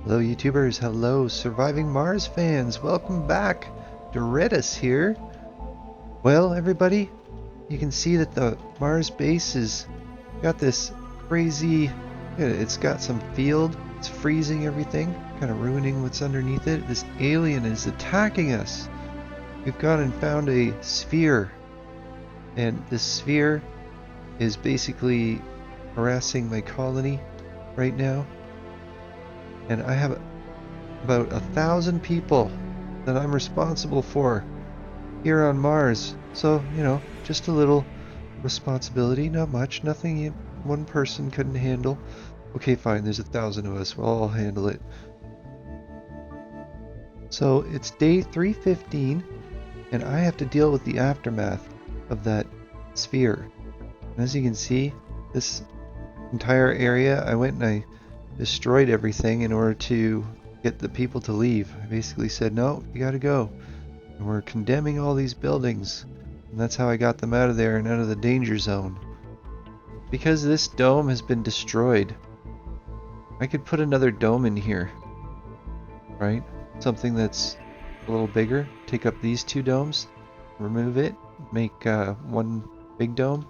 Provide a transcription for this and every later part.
Hello YouTubers, hello Surviving Mars fans, welcome back. Doretus here. Well everybody, you can see that the Mars base has got this crazy, it's got some field, it's freezing everything, kind of ruining what's underneath it. This alien is attacking us. We've gone and found a sphere, and this sphere is basically harassing my colony right now. And I have about 1,000 people that I'm responsible for here on Mars. So, just a little responsibility, not much, nothing one person couldn't handle. Okay, fine, there's 1,000 of us, we'll all handle it. So it's day 315, and I have to deal with the aftermath of that sphere. And as you can see, this entire area, I went and I destroyed everything in order to get the people to leave. I basically said, no, you gotta go. And we're condemning all these buildings. And that's how I got them out of there and out of the danger zone. Because this dome has been destroyed, I could put another dome in here. Right? Something that's a little bigger. Take up these two domes, remove it, make one big dome.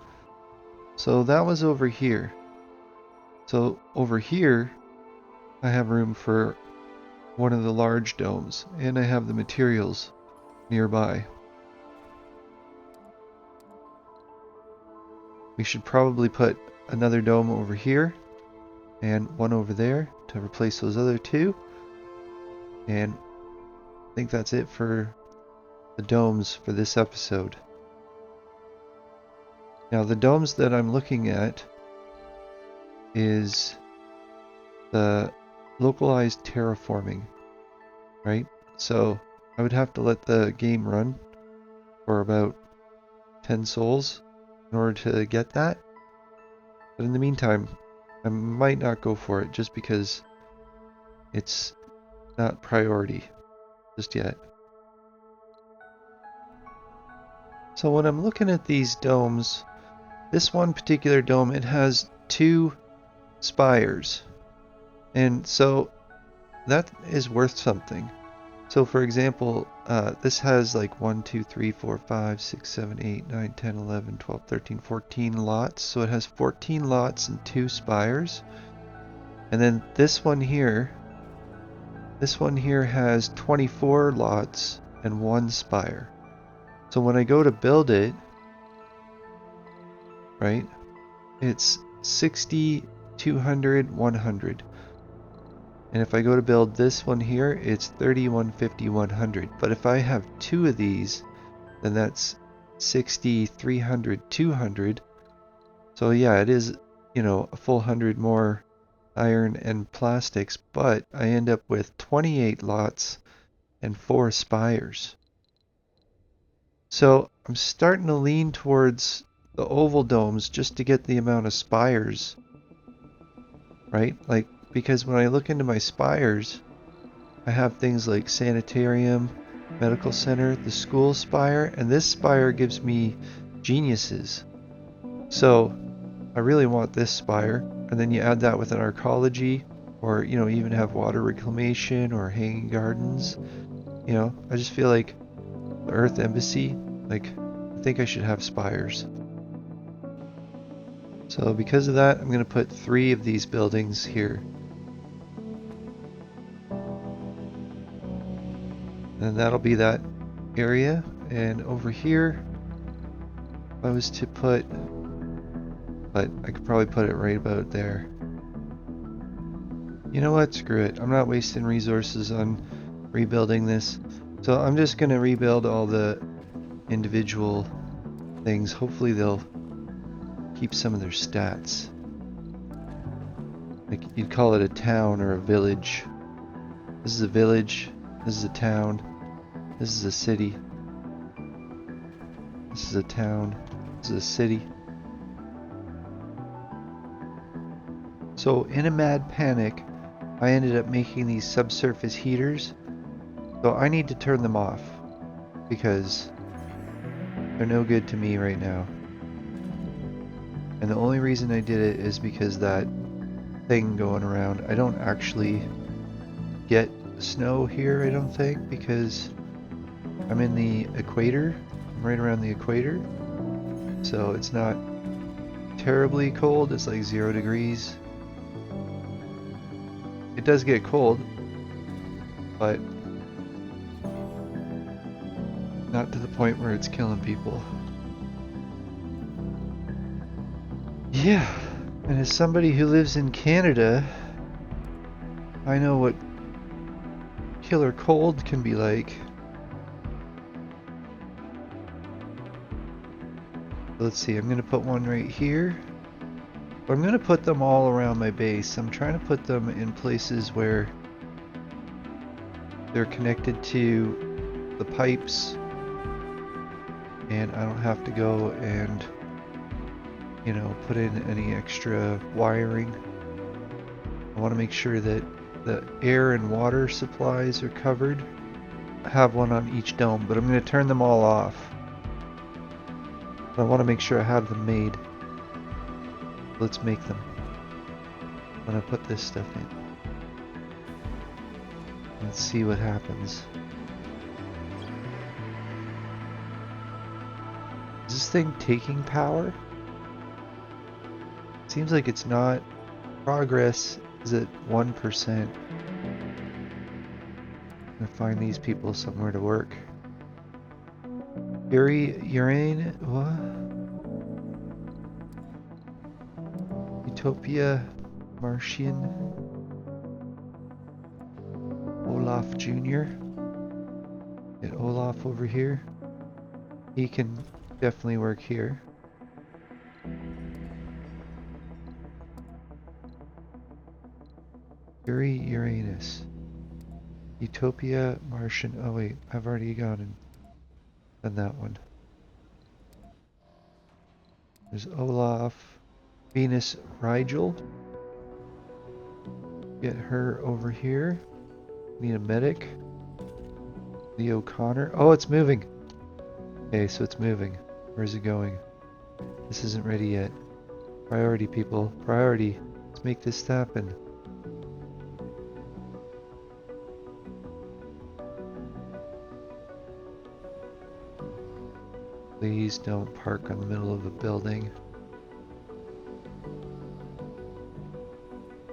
So that was over here. So over here, I have room for one of the large domes, and I have the materials nearby. We should probably put another dome over here and one over there to replace those other two. And I think that's it for the domes for this episode. Now the domes that I'm looking at is the localized terraforming, right? So I would have to let the game run for about 10 souls in order to get that. But in the meantime, I might not go for it just because it's not priority just yet. So when I'm looking at these domes, this one particular dome, it has 2 spires. And so that is worth something. So for example, this has like 1, 2, 3, 4, 5, 6, 7, 8, 9, 10, 11, 12, 13, 14 lots. So it has 14 lots and 2 spires. And then this one here has 24 lots and 1 spire. So when I go to build it, right, it's 60, 200, 100. And if I go to build this one here, it's 30, 150, 100. But if I have 2 of these, then that's 60, 300, 200. So yeah, it is, a full 100 more iron and plastics, but I end up with 28 lots and 4 spires. So I'm starting to lean towards the oval domes just to get the amount of spires, right? Like, because when I look into my spires, I have things like sanitarium, medical center, the school spire, and this spire gives me geniuses. So I really want this spire, and then you add that with an arcology, or even have water reclamation or hanging gardens. I just feel like the Earth Embassy, like, I think I should have spires. So because of that, I'm going to put 3 of these buildings here. And that'll be that area. And over here, if I was to put, but I could probably put it right about there. You know what? Screw it. I'm not wasting resources on rebuilding this. So I'm just going to rebuild all the individual things. Hopefully they'll keep some of their stats. Like, you'd call it a town or a village. This is a village. This is a town. This is a city. This is a town. This is a city. So in a mad panic, I ended up making these subsurface heaters. So I need to turn them off because they're no good to me right now. And the only reason I did it is because that thing going around, I don't actually get snow here, I don't think, because I'm in the equator. I'm right around the equator. So it's not terribly cold. It's like 0 degrees. It does get cold, but not to the point where it's killing people. Yeah, and as somebody who lives in Canada, I know what killer cold can be like. Let's see, I'm going to put one right here. I'm going to put them all around my base. I'm trying to put them in places where they're connected to the pipes and I don't have to go and, you know, put in any extra wiring. I want to make sure that the air and water supplies are covered. I have one on each dome, but I'm going to turn them all off. I want to make sure I have them made. Let's make them. I'm going to put this stuff in. Let's see what happens. Is this thing taking power? Seems like it's not. Progress is at 1%. I'm gonna find these people somewhere to work. Urane, what? Utopia, Martian, Olaf Jr. Get Olaf over here. He can definitely work here. Uranus. Utopia, Martian. Oh wait, I've already gone and done that one. There's Olaf. Venus Rigel. Get her over here. Need a medic. Leo Connor. Oh, it's moving. Okay, so it's moving. Where's it going? This isn't ready yet. Priority, people. Priority. Let's make this happen. Please don't park on the middle of a building.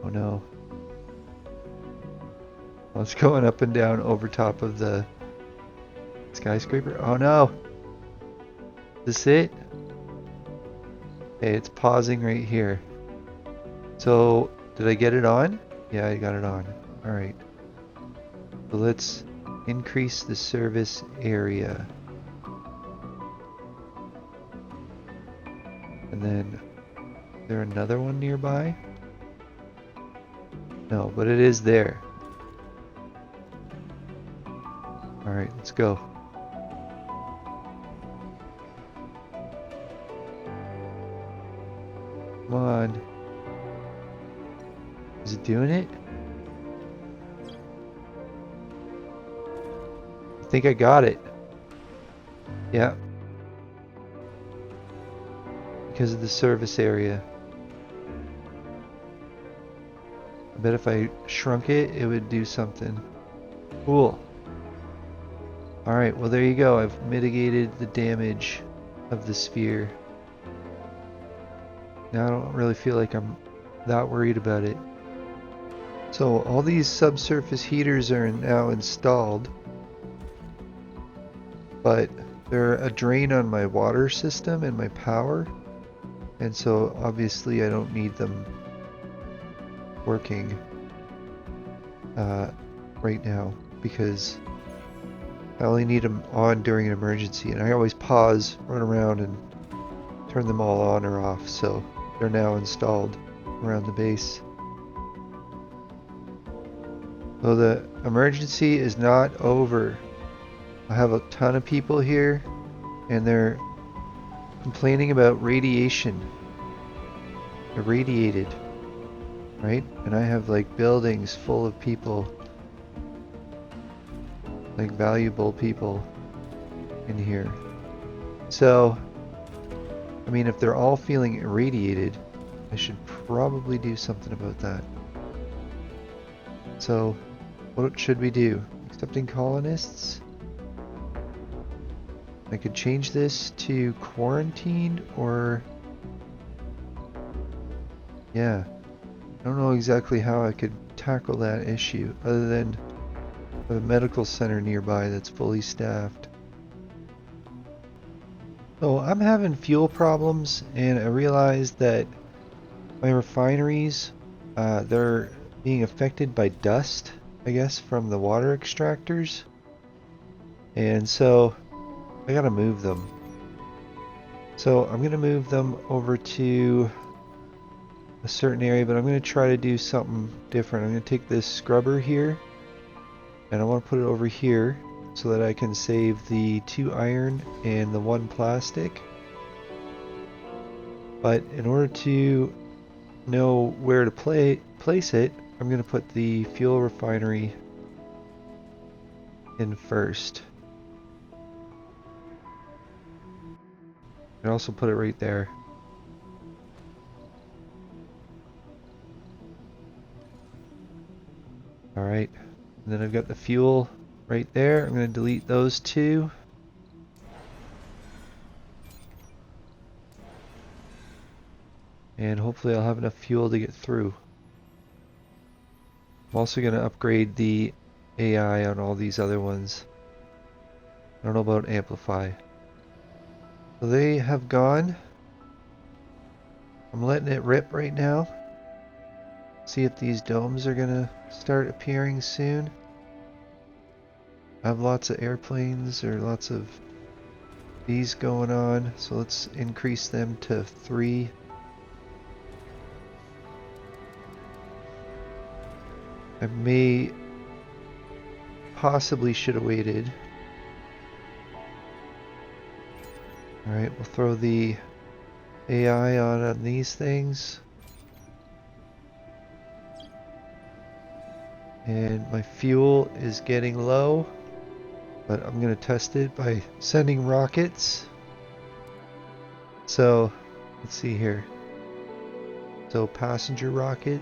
Oh no. Oh, it's going up and down over top of the skyscraper. Oh no! Is this it? Okay, it's pausing right here. So, did I get it on? Yeah, I got it on. Alright. So let's increase the service area. And then, is there another one nearby? No, but it is there. Alright, let's go. Come on. Is it doing it? I think I got it. Yeah. Because of the service area. I bet if I shrunk it, it would do something. Cool. Alright, well there you go. I've mitigated the damage of the sphere. Now I don't really feel like I'm that worried about it. So all these subsurface heaters are now installed, but they're a drain on my water system and my power, and so obviously I don't need them working right now because I only need them on during an emergency, and I always pause, run around, and turn them all on or off, so they're now installed around the base. So the emergency is not over. I have a ton of people here, and they're complaining about radiation. They're radiated, right? And I have like buildings full of people, like valuable people in here. So, I mean, if they're all feeling irradiated, I should probably do something about that. So, What should we do? Accepting colonists? I could change this to quarantined or... Yeah. I don't know exactly how I could tackle that issue other than a medical center nearby that's fully staffed. So I'm having fuel problems and I realized that my refineries, they're being affected by dust, I guess, from the water extractors. And so I gotta move them. So I'm gonna move them over to a certain area, but I'm gonna try to do something different. I'm gonna take this scrubber here and I want to put it over here so that I can save the 2 iron and the 1 plastic. But in order to know where to place it, I'm going to put the fuel refinery in first. And also put it right there. Alright, and then I've got the fuel right there. I'm going to delete those 2. And hopefully I'll have enough fuel to get through. I'm also going to upgrade the AI on all these other ones. I don't know about Amplify. So they have gone. I'm letting it rip right now. See if these domes are gonna start appearing soon. I have lots of airplanes or lots of these going on, so let's increase them to 3. I may possibly should have waited. Alright, we'll throw the AI on these things. And my fuel is getting low, but I'm going to test it by sending rockets. So, let's see here. So, passenger rocket.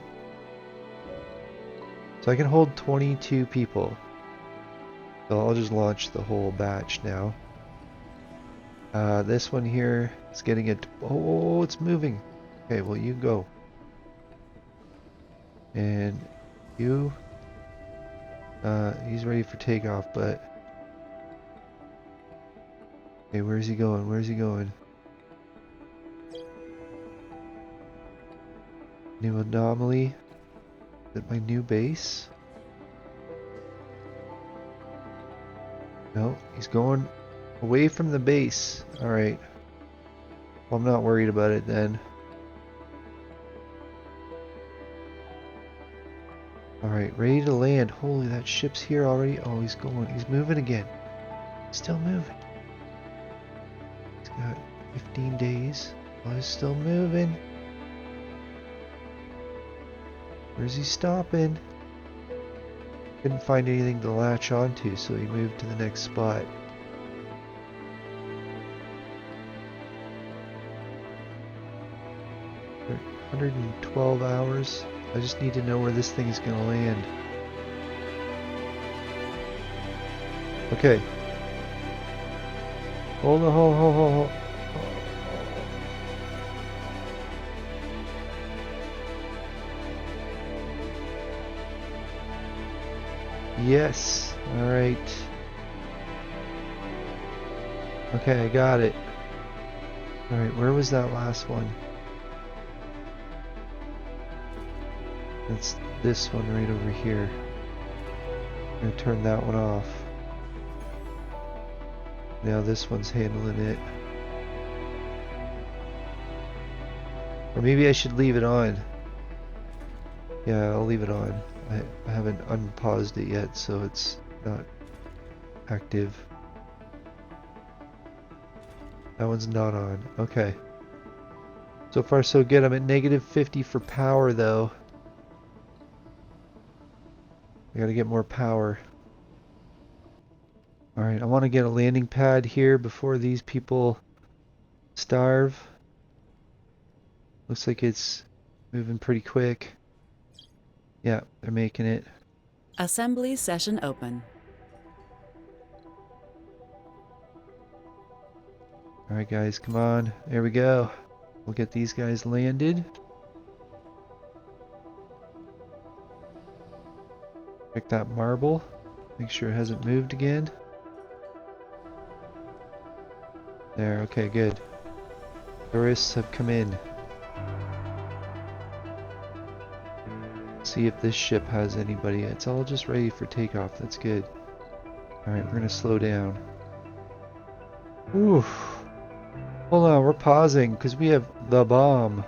So I can hold 22 people. So I'll just launch the whole batch now. This one here is getting it. Oh, it's moving. Okay, well you go. And you. He's ready for takeoff, but... Okay, where's he going? Where's he going? New anomaly. Is it my new base? No, he's going away from the base. Alright. Well, I'm not worried about it then. Alright, ready to land. Holy, that ship's here already. Oh, he's going. He's moving again. Still moving. He's got 15 days. Oh, he's still moving. Where's he stopping? Couldn't find anything to latch onto, so he moved to the next spot. For 112 hours. I just need to know where this thing is going to land. Okay. Hold on, hold. Yes. Alright. Okay, I got it. Alright, where was that last one? That's this one right over here. I'm gonna turn that one off. Now this one's handling it. Or maybe I should leave it on. Yeah, I'll leave it on. I haven't unpaused it yet, so it's not active. That one's not on. Okay. So far so good. I'm at negative 50 for power though. I gotta get more power. Alright, I want to get a landing pad here before these people starve. Looks like it's moving pretty quick. Yeah, they're making it. Assembly session open. Alright guys, come on. There we go. We'll get these guys landed. Check that marble. Make sure it hasn't moved again. There, okay, good. Tourists have come in. See if this ship has anybody. It's all just ready for takeoff. That's good. Alright, we're gonna slow down. Oof. Hold on, we're pausing because we have the bomb.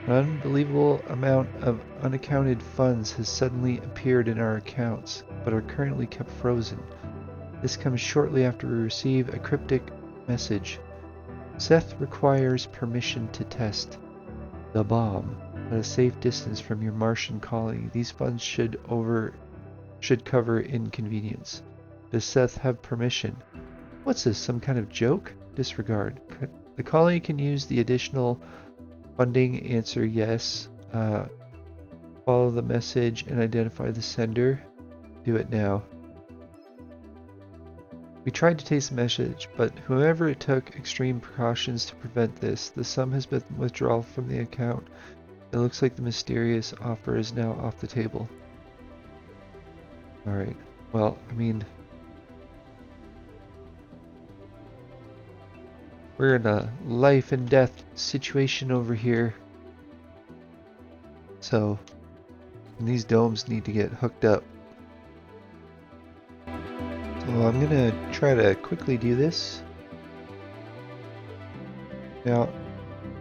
An unbelievable amount of unaccounted funds has suddenly appeared in our accounts, but are currently kept frozen. This comes shortly after we receive a cryptic message. Seth requires permission to test the bomb at a safe distance from your Martian colony. These funds should cover inconvenience. Does Seth have permission? What's this, some kind of joke? Disregard. The colony can use the additional funding. Answer yes. Follow the message and identify the sender. Do it now. We tried to taste the message, but whoever it took extreme precautions to prevent this. The sum has been withdrawn from the account. It looks like the mysterious offer is now off the table. Alright. Well, I mean, we're in a life and death situation over here. So, these domes need to get hooked up. So I'm gonna try to quickly do this. Now,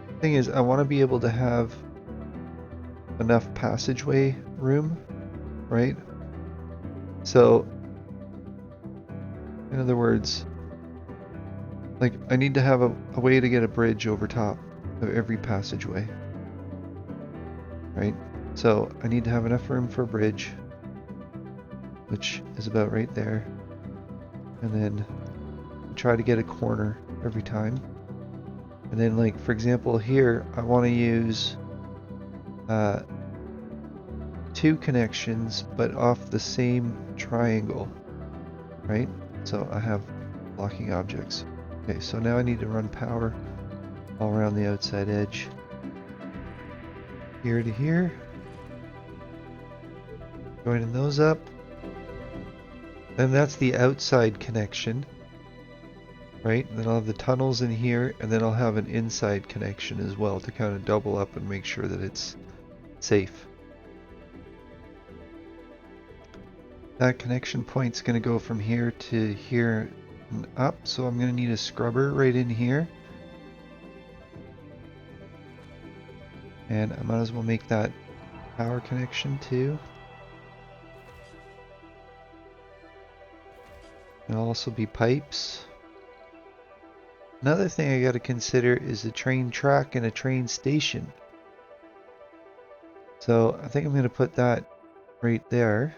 the thing is, I want to be able to have enough passageway room, right? So, in other words, like, I need to have a way to get a bridge over top of every passageway, right? So, I need to have enough room for a bridge, which is about right there. And then try to get a corner every time. And then, like, for example, here, I want to use 2 connections, but off the same triangle, right? So I have blocking objects. Okay, so now I need to run power all around the outside edge. Here to here. Joining those up. And that's the outside connection, right? And then I'll have the tunnels in here, and then I'll have an inside connection as well to kind of double up and make sure that it's safe. That connection point's going to go from here to here and up, so I'm going to need a scrubber right in here. And I might as well make that power connection too. There'll also be pipes. Another thing I got to consider is a train track and a train station. So I think I'm going to put that right there,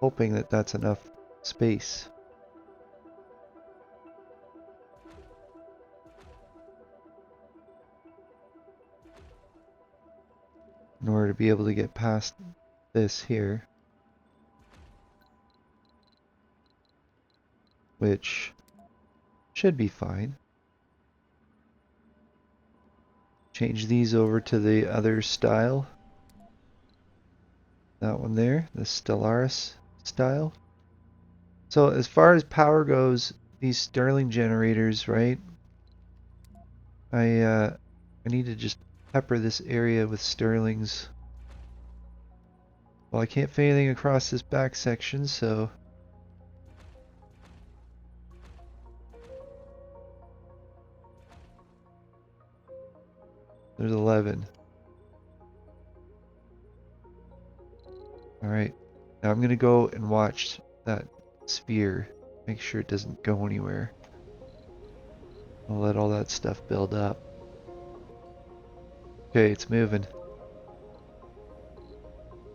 hoping that that's enough space. In order to be able to get past this here, which should be fine. Change these over to the other style. That one there, the Stellaris style. So as far as power goes, these Stirling generators, right? I need to just pepper this area with Stirlings. Well, I can't fit anything across this back section, so there's 11. Alright, now I'm gonna go and watch that sphere. Make sure it doesn't go anywhere. I'll let all that stuff build up. Okay, it's moving.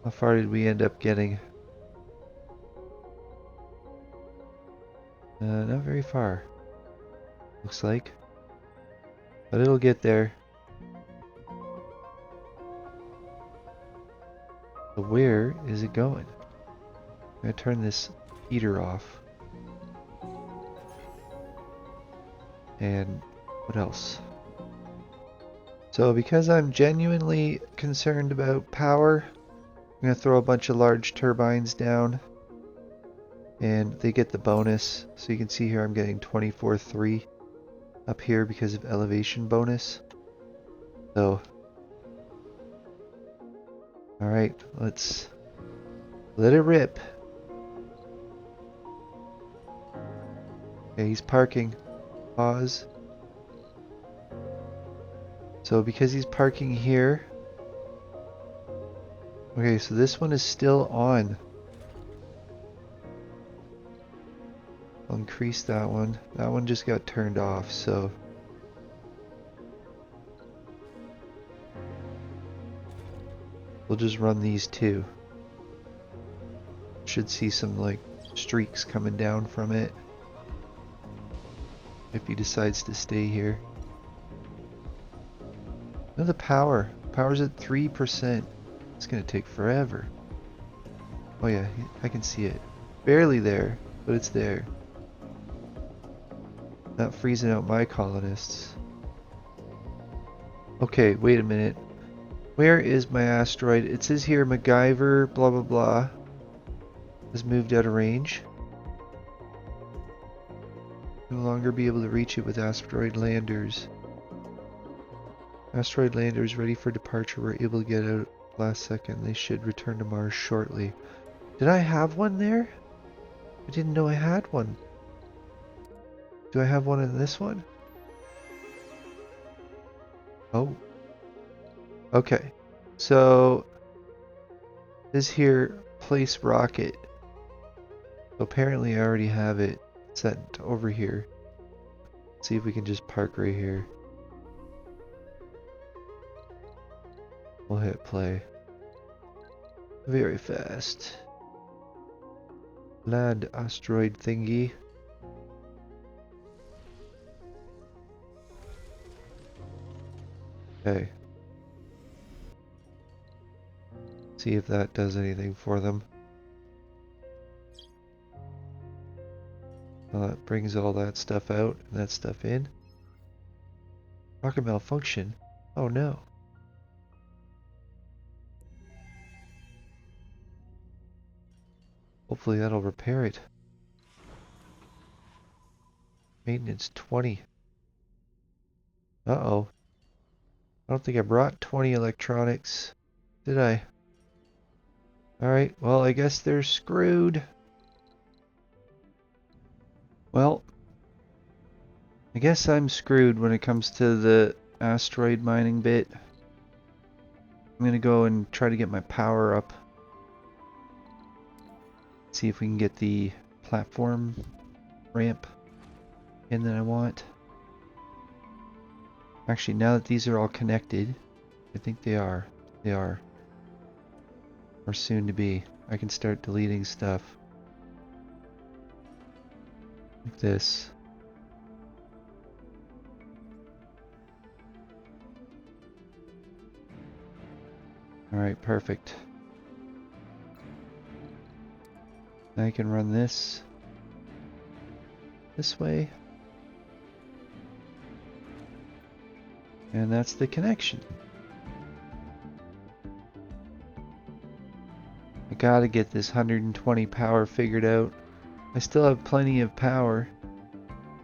How far did we end up getting? Not very far. Looks like. But it'll get there. where is it going? I'm gonna turn this heater off. And what else? So because I'm genuinely concerned about power, I'm gonna throw a bunch of large turbines down. And they get the bonus. So you can see here I'm getting 24.3 up here because of elevation bonus. So, alright, let's let it rip. Okay, he's parking. Pause. So because he's parking here. Okay, so this one is still on. I'll increase that one. That one just got turned off, so. We'll just run these two. Should see some like streaks coming down from it. If he decides to stay here. No, the power. Power's at 3%. It's gonna take forever. Oh yeah, I can see it. Barely there, but it's there. Not freezing out my colonists. Okay, wait a minute. Where is my asteroid? It says here MacGyver, blah blah blah, has moved out of range. No longer be able to reach it with asteroid landers. Asteroid landers ready for departure were able to get out last second. They should return to Mars shortly. Did I have one there? I didn't know I had one. Do I have one in this one? Oh. Okay. So this here place rocket. So apparently I already have it set over here. Let's see if we can just park right here. We'll hit play. Very fast. Land asteroid thingy. Okay. See if that does anything for them. Well, that brings all that stuff out and that stuff in. Rocket malfunction? Oh no. Hopefully that'll repair it. Maintenance 20. Uh-oh. I don't think I brought 20 electronics, did I? Alright, well I guess they're screwed. Well, I guess I'm screwed when it comes to the asteroid mining bit. I'm gonna go and try to get my power up. See if we can get the platform ramp in that I want. Actually, now that these are all connected, I think they are. They are. Or soon to be. I can start deleting stuff. Like this. Alright, perfect. Now I can run this way. And that's the connection. I gotta get this 120 power figured out. I still have plenty of power.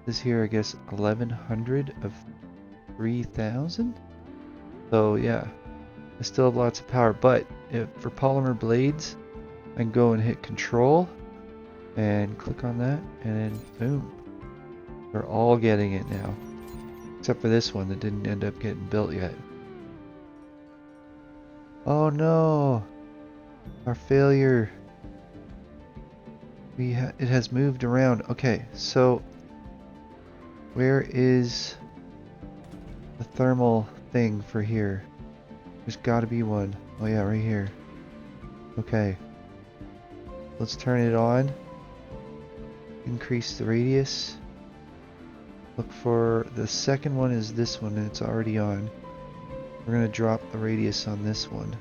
This here, I guess, 1100 of 3000? So yeah, I still have lots of power, but for polymer blades, I can go and hit control and click on that, and then boom. We're all getting it now. Except for this one that didn't end up getting built yet. Oh no! Our failure. It has moved around. Okay, so where is the thermal thing for here? There's gotta be one. Oh yeah, right here. Okay. Let's turn it on. Increase the radius. Look for the second one is this one and it's already on. We're gonna drop the radius on this one.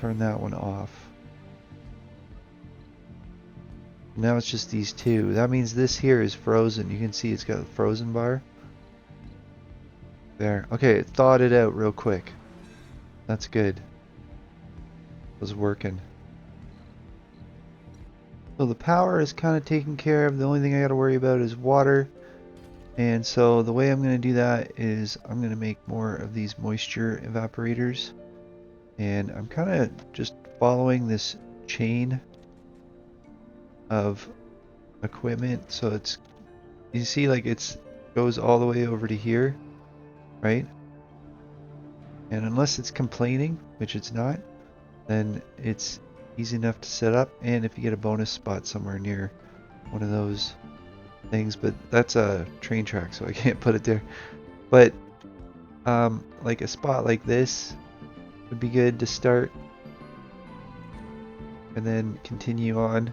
Turn that one off. Now it's just these two. That means this here is frozen. You can see it's got a frozen bar. There. Okay, it thawed it out real quick. That's good. It was working. So the power is kind of taken care of. The only thing I got to worry about is water. And so the way I'm going to do that is I'm going to make more of these moisture evaporators. And I'm kind of just following this chain of equipment. So it's, you see like it's goes all the way over to here, right? And unless it's complaining, which it's not, then it's easy enough to set up. And if you get a bonus spot somewhere near one of those things, but that's a train track, so I can't put it there. But like a spot like this would be good to start, and then continue on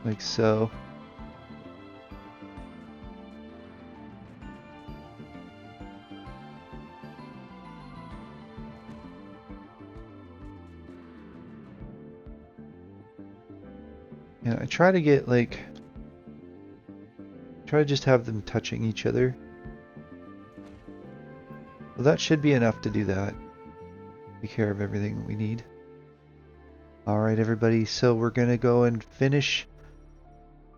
like so. And I try to get like, try to just have them touching each other. Well, that should be enough to do that. Take care of everything we need. Alright everybody, so we're gonna go and finish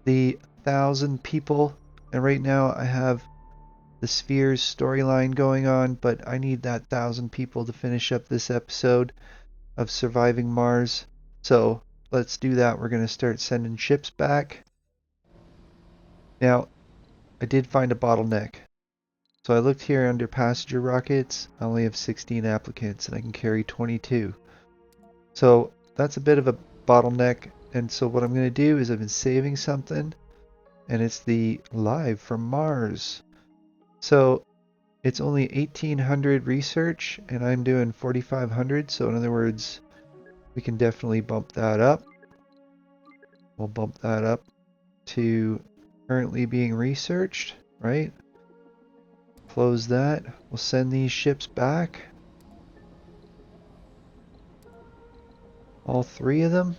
the 1,000 people. And right now I have the Spheres storyline going on, but I need that 1,000 people to finish up this episode of Surviving Mars. So let's do that. We're going to start sending ships back. Now, I did find a bottleneck. So I looked here under passenger rockets. I only have 16 applicants and I can carry 22. So that's a bit of a bottleneck. And so what I'm going to do is I've been saving something, and it's the Live from Mars. So it's only 1,800 research and I'm doing 4,500. So in other words, we can definitely bump that up. We'll bump that up to currently being researched, right? Close that. We'll send these ships back. All 3 of them.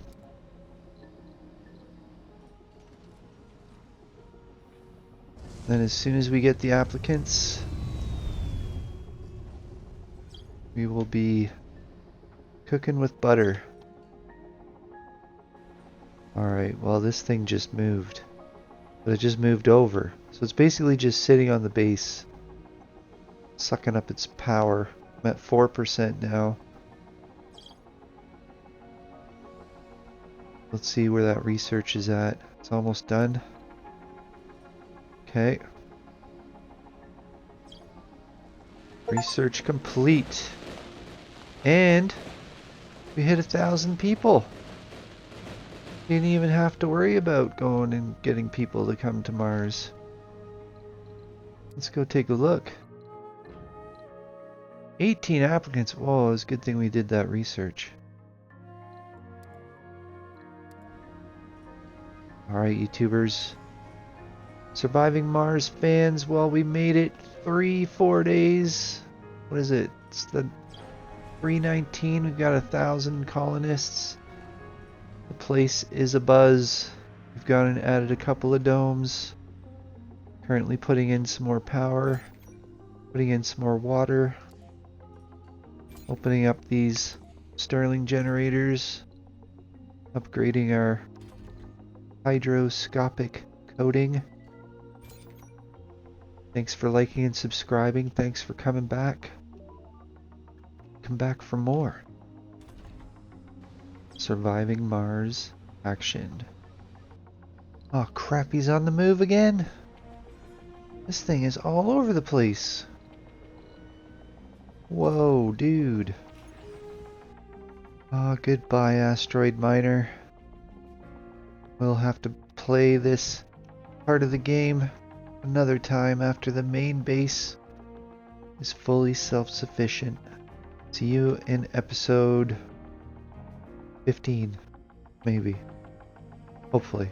Then as soon as we get the applicants, we will be cooking with butter. Alright, well this thing just moved. But it just moved over. So it's basically just sitting on the base, sucking up its power. I'm at 4% now. Let's see where that research is at. It's almost done. Okay. Research complete. And we hit 1,000 people. Didn't even have to worry about going and getting people to come to Mars. Let's go take a look. 18 applicants. Whoa, it's a good thing we did that research. Alright, YouTubers. Surviving Mars fans, well, we made it 3-4 days. What is it? It's the 319. We've got 1,000 colonists. The place is abuzz. We've gone and added a couple of domes. Currently putting in some more power. Putting in some more water. Opening up these Stirling generators. Upgrading our hydroscopic coating. Thanks for liking and subscribing. Thanks for coming back. Come back for more. Surviving Mars action. Oh crap, he's on the move again? This thing is all over the place. Whoa, dude. Oh, goodbye, asteroid miner. We'll have to play this part of the game another time after the main base is fully self-sufficient. See you in episode 15, maybe. Hopefully.